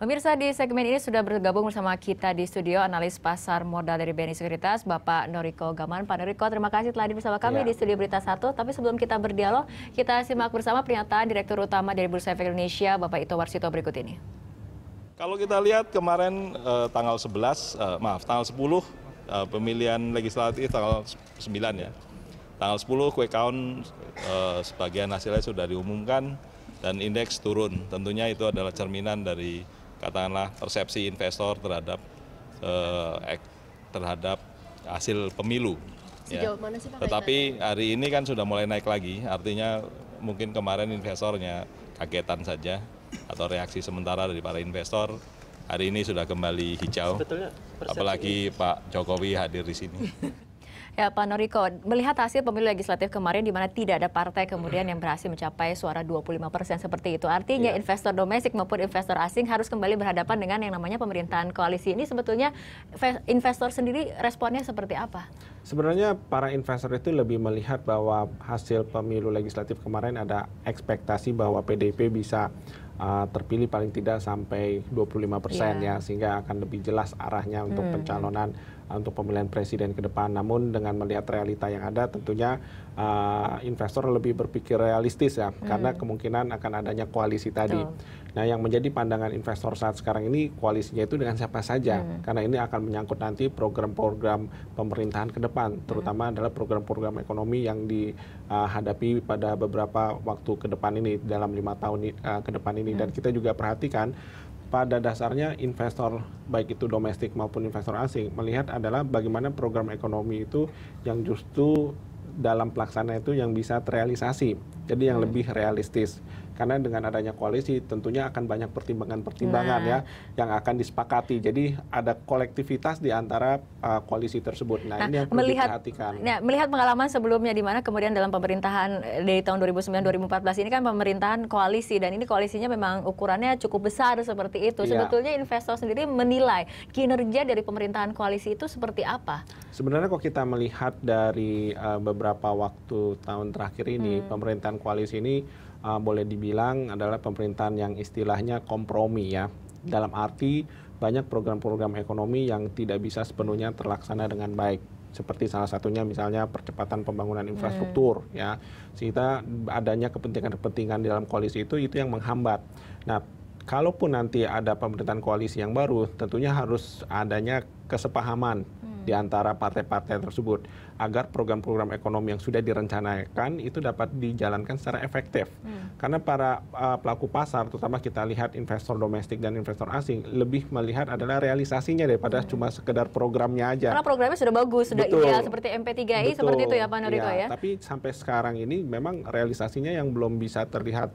Pemirsa, di segmen ini sudah bergabung bersama kita di studio analis pasar modal dari BNI Sekuritas, Bapak Noriko Gaman. Pak Noriko, terima kasih telah hadir bersama kami di studio Berita 1. Tapi sebelum kita berdialog, kita simak bersama pernyataan Direktur Utama dari Bursa Efek Indonesia, Bapak Ito Warsito berikut ini. Kalau kita lihat kemarin tanggal 10 pemilihan legislatif tanggal 9 ya. Tanggal 10 quick count sebagian hasilnya sudah diumumkan dan indeks turun. Tentunya itu adalah cerminan dari katakanlah persepsi investor terhadap hasil pemilu. Sejauh mana sih, Pak? Tetapi hari ini kan sudah mulai naik lagi, artinya mungkin kemarin investornya kagetan saja atau reaksi sementara dari para investor. Hari ini sudah kembali hijau, apalagi Pak Jokowi hadir di sini. Ya, Pak Noriko, melihat hasil pemilu legislatif kemarin di mana tidak ada partai kemudian yang berhasil mencapai suara 25% seperti itu. Artinya investor domestik maupun investor asing harus kembali berhadapan dengan yang namanya pemerintahan koalisi ini. Sebetulnya investor sendiri responnya seperti apa? Sebenarnya para investor itu lebih melihat bahwa hasil pemilu legislatif kemarin ada ekspektasi bahwa PDIP bisa terpilih paling tidak sampai 25% ya, sehingga akan lebih jelas arahnya untuk pencalonan untuk pemilihan presiden ke depan. Namun dengan melihat realita yang ada, tentunya investor lebih berpikir realistis ya, karena kemungkinan akan adanya koalisi tadi. Nah, yang menjadi pandangan investor saat sekarang ini koalisinya itu dengan siapa saja, karena ini akan menyangkut nanti program-program pemerintahan ke depan, terutama adalah program-program ekonomi yang dihadapi pada beberapa waktu ke depan ini, dalam 5 tahun ke depan ini. Dan kita juga perhatikan pada dasarnya investor baik itu domestik maupun investor asing melihat adalah bagaimana program ekonomi itu yang justru dalam pelaksanaan itu yang bisa terrealisasi, jadi yang lebih realistis. Karena dengan adanya koalisi tentunya akan banyak pertimbangan-pertimbangan ya yang akan disepakati. Jadi ada kolektivitas di antara koalisi tersebut. Nah, ini yang perlu diperhatikan. Melihat pengalaman sebelumnya di mana kemudian dalam pemerintahan dari tahun 2009-2014 ini kan pemerintahan koalisi, dan ini koalisinya memang ukurannya cukup besar seperti itu. Sebetulnya investor sendiri menilai kinerja dari pemerintahan koalisi itu seperti apa? Sebenarnya kalau kita melihat dari beberapa waktu tahun terakhir ini, pemerintahan koalisi ini boleh dibilang adalah pemerintahan yang istilahnya kompromi ya. Dalam arti banyak program-program ekonomi yang tidak bisa sepenuhnya terlaksana dengan baik. Seperti salah satunya misalnya percepatan pembangunan infrastruktur ya. Sehingga adanya kepentingan-kepentingan di dalam koalisi itu yang menghambat. Nah, kalaupun nanti ada pemerintahan koalisi yang baru, tentunya harus adanya kesepahaman di antara partai-partai tersebut agar program-program ekonomi yang sudah direncanakan itu dapat dijalankan secara efektif. Karena para pelaku pasar, terutama kita lihat investor domestik dan investor asing, lebih melihat adalah realisasinya daripada cuma sekedar programnya aja. Karena programnya sudah bagus, sudah ideal seperti MP3I seperti itu ya Pak Noriko ya. Tapi sampai sekarang ini memang realisasinya yang belum bisa terlihat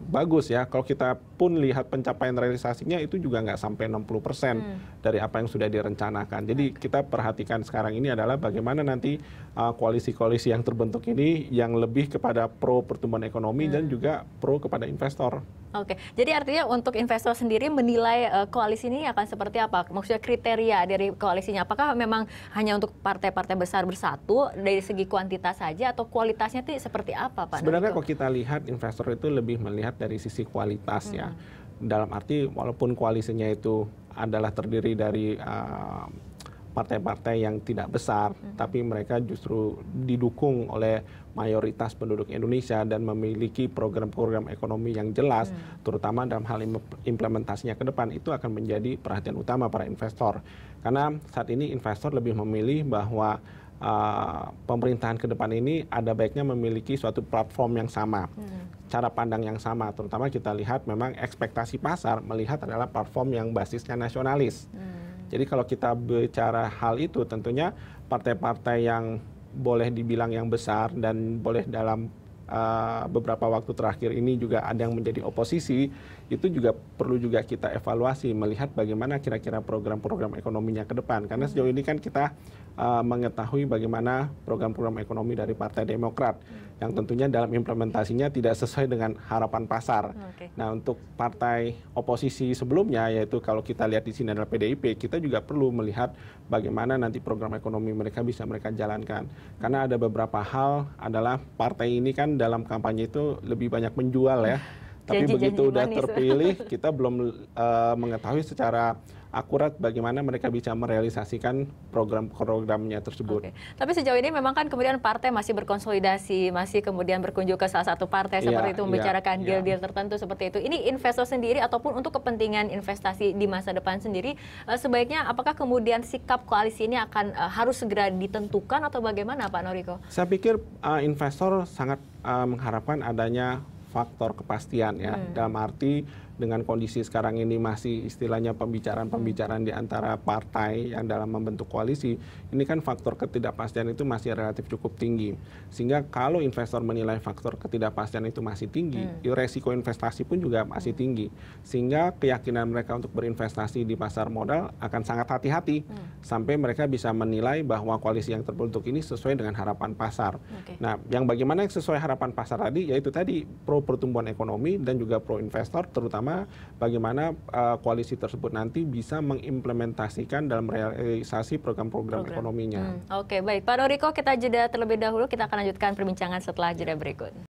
bagus ya. Kalau kita pun lihat pencapaian realisasinya itu juga nggak sampai 60% dari apa yang sudah direncanakan. Jadi kita perhatikan sekarang ini adalah bagaimana nanti koalisi-koalisi yang terbentuk ini yang lebih kepada pro pertumbuhan ekonomi dan juga pro kepada investor. Oke, jadi artinya untuk investor sendiri menilai koalisi ini akan seperti apa? Maksudnya kriteria dari koalisinya, apakah memang hanya untuk partai-partai besar bersatu dari segi kuantitas saja atau kualitasnya itu seperti apa, Pak? Sebenarnya kalau kita lihat investor itu lebih melihat dari sisi kualitas ya. Dalam arti walaupun koalisinya itu adalah terdiri dari partai-partai yang tidak besar, tapi mereka justru didukung oleh mayoritas penduduk Indonesia dan memiliki program-program ekonomi yang jelas, terutama dalam hal implementasinya ke depan, itu akan menjadi perhatian utama para investor. Karena saat ini investor lebih memilih bahwa pemerintahan ke depan ini ada baiknya memiliki suatu platform yang sama, cara pandang yang sama, terutama kita lihat memang ekspektasi pasar melihat adalah platform yang basisnya nasionalis. Jadi kalau kita bicara hal itu, tentunya partai-partai yang boleh dibilang yang besar dan boleh dalam beberapa waktu terakhir ini juga ada yang menjadi oposisi, itu juga perlu juga kita evaluasi, melihat bagaimana kira-kira program-program ekonominya ke depan. Karena sejauh ini kan kita mengetahui bagaimana program-program ekonomi dari Partai Demokrat, yang tentunya dalam implementasinya tidak sesuai dengan harapan pasar. Nah, untuk partai oposisi sebelumnya, yaitu kalau kita lihat di sini adalah PDIP, kita juga perlu melihat bagaimana nanti program ekonomi mereka bisa mereka jalankan. Karena ada beberapa hal adalah partai ini kan dalam kampanye itu lebih banyak menjual ya. Tapi begitu udah manis. terpilih, kita belum mengetahui secara akurat bagaimana mereka bisa merealisasikan program-programnya tersebut. Oke. Tapi sejauh ini memang kan kemudian partai masih berkonsolidasi, masih kemudian berkunjung ke salah satu partai seperti itu, membicarakan deal-deal tertentu seperti itu. Ini investor sendiri ataupun untuk kepentingan investasi di masa depan sendiri, sebaiknya apakah kemudian sikap koalisi ini akan harus segera ditentukan atau bagaimana Pak Noriko? Saya pikir investor sangat mengharapkan adanya faktor kepastian ya, dalam arti dengan kondisi sekarang ini masih istilahnya pembicaraan-pembicaraan di antara partai yang dalam membentuk koalisi, ini kan faktor ketidakpastian itu masih relatif cukup tinggi. Sehingga kalau investor menilai faktor ketidakpastian itu masih tinggi, resiko investasi pun juga masih tinggi. Sehingga keyakinan mereka untuk berinvestasi di pasar modal akan sangat hati-hati sampai mereka bisa menilai bahwa koalisi yang terbentuk ini sesuai dengan harapan pasar. Nah, yang bagaimana yang sesuai harapan pasar tadi, yaitu tadi pro pertumbuhan ekonomi dan juga pro investor, terutama bagaimana koalisi tersebut nanti bisa mengimplementasikan dalam realisasi program-program ekonominya. Oke, baik. Pak Noriko, kita jeda terlebih dahulu. Kita akan lanjutkan perbincangan setelah jeda berikut.